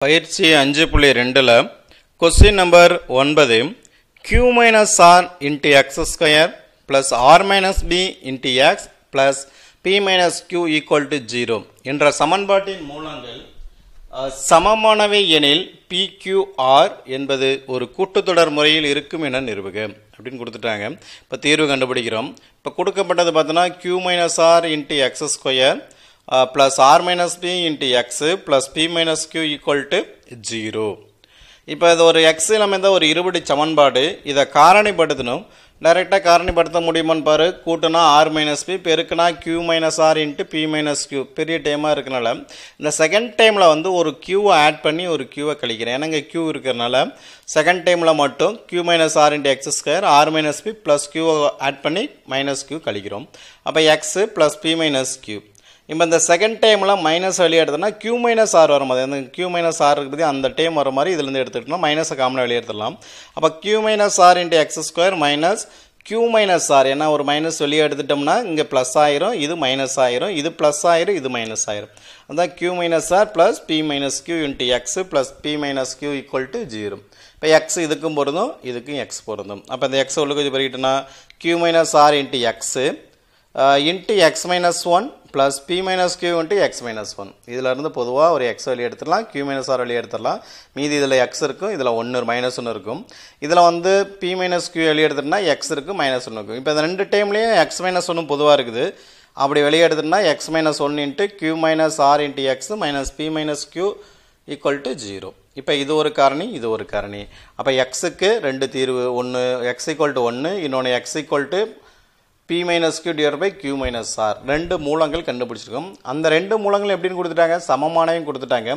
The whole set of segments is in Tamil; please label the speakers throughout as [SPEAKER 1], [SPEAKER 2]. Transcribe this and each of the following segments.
[SPEAKER 1] பயிற்சி 5.2ல question number 9 q minus r into x square plus r minus b into x plus p minus q equal to 0 என்ற சமன்பாட்டின் மூலங்கள் சமமானவை எனில் pqr என்பது ஒரு கூட்டுத்தொடர் முறையில் இருக்கும் என நிறுவுக அப்படின்னு கொடுத்துட்டாங்க. இப்போ தீர்வு கண்டுபிடிக்கிறோம். இப்போ கொடுக்கப்பட்டது பார்த்தோன்னா q minus r into x square plus r minus b into x plus p minus q equal to 0. இப்போ இது ஒரு x இலமந்த ஒரு இருபடி சமன்பாடு. இதை காரணிப்படுத்தணும். டைரெக்டாக காரணிப்படுத்த முடியுமான்னு பாரு. கூட்டுனா r minus b பெருக்குனா q minus r into p minus q பெரிய டைமாக இருக்கனால இந்த செகண்ட் டைமில் வந்து ஒரு q ஆட் பண்ணி ஒரு q கழிக்கிறேன். ஏன்னா இங்கே q இருக்கிறனால செகண்ட் டைமில் மட்டும் q minus r into x square r minus b plus q add பண்ணி minus q கழிக்கிறோம். அப்போ x plus p minus q. இப்போ இந்த செகண்ட் டைமில் மைனஸ் வெளியே எடுத்தோம்னா q மைனஸ் ஆர் வர மாதிரி அந்த q மைனஸ் ஆர் இருக்குது அந்த டைம் வர மாதிரி இதுலேருந்து எடுத்துக்கிட்டோம்னா மைனஸை காமனாக வெளியே எடுத்துடலாம். அப்போ q minus r into x square minus q minus r. ஏன்னா ஒரு மைனஸ் வெளியே எடுத்துட்டோம்னா இங்கே ப்ளஸ் ஆயிரும், இது மைனஸ் ஆயிரும், இது ப்ளஸ் ஆயிரும், இது மைனஸ் ஆயிரும். அதான் q minus r plus p minus q into x plus p minus q equal to 0. இப்போ எக்ஸ் இதுக்கும் பொருந்தும், இதுக்கும் எக்ஸ் பொருந்தும். அப்போ இந்த எக்ஸ் உள்ள கொஞ்சம் பெருகிட்டோன்னா q minus r into x into x minus 1 plus p minus q into x minus 1. இதில் இருந்து பொதுவாக ஒரு எக்ஸ் வெளியே எடுத்துடலாம், கியூ மைனஸ் ஆர் வெளியே எடுத்துடலாம். மீதி இதில் எக்ஸ் இருக்கும், இதில் மைனஸ் 1 இருக்கும். இதில் வந்து பி மைனஸ் கியூ வெளியே எடுத்துட்டோம்னா எக்ஸ் இருக்கும், மைனஸ் 1 இருக்கும். இப்போ இந்த ரெண்டு டைம்லேயும் எக்ஸ் மைனஸ் 1 பொதுவாக இருக்குது. அப்படி வெளியே எடுத்துட்டோம்னா x minus 1 into q minus r into x minus p minus q equal to 0. இப்போ இது ஒரு காரணி, இது ஒரு காரணி. அப்போ எக்ஸுக்கு ரெண்டு தீர்வு, ஒன்று எக்ஸ் ஈக்குவல் டு 1, இன்னொன்று X equal to p minus q divided by q minus r. ரெண்டு மூலங்கள் கண்டுபிடிச்சிருக்கோம். அந்த ரெண்டு மூலங்கள் எப்படின்னு கொடுத்துட்டாங்க, சமமானவையும் கொடுத்துட்டாங்க.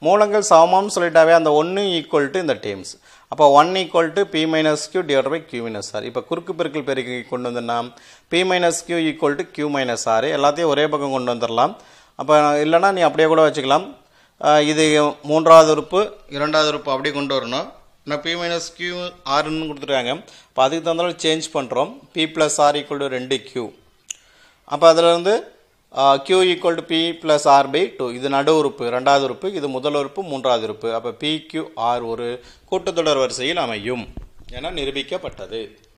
[SPEAKER 1] மூலங்கள் சமமானு சொல்லிட்டாவே அந்த 1 ஈக்குவல் டு இந்த டேர்ம்ஸ். அப்போ 1 equal to p minus q divided by q minus r. இப்போ குறுக்கு பெருக்கல் பெருக்கி கொண்டு வந்தோம்னா p minus q equal to q minus r. எல்லாத்தையும் ஒரே பக்கம் கொண்டு வந்துடலாம். அப்போ இல்லைனா நீ அப்படியே கூட வச்சுக்கலாம். இது மூன்றாவது உறுப்பு, இரண்டாவது உறுப்பு அப்படியே கொண்டு வரணும். நான் p மைனஸ் q ஆர்னு கொடுத்துருக்காங்க. இப்போ அதுக்கு தகுந்தாலும் சேஞ்ச் பண்ணுறோம். p plus r equal to 2q. அப்போ அதில் இருந்து q equal to p plus r by 2. இது நடு உறுப்பு, ரெண்டாவது உறுப்பு. இது முதல் உறுப்பு, மூன்றாவது உறுப்பு. அப்போ p q r ஒரு கூட்டுத்தொடர் வரிசையில் அமையும் என நிரூபிக்கப்பட்டது.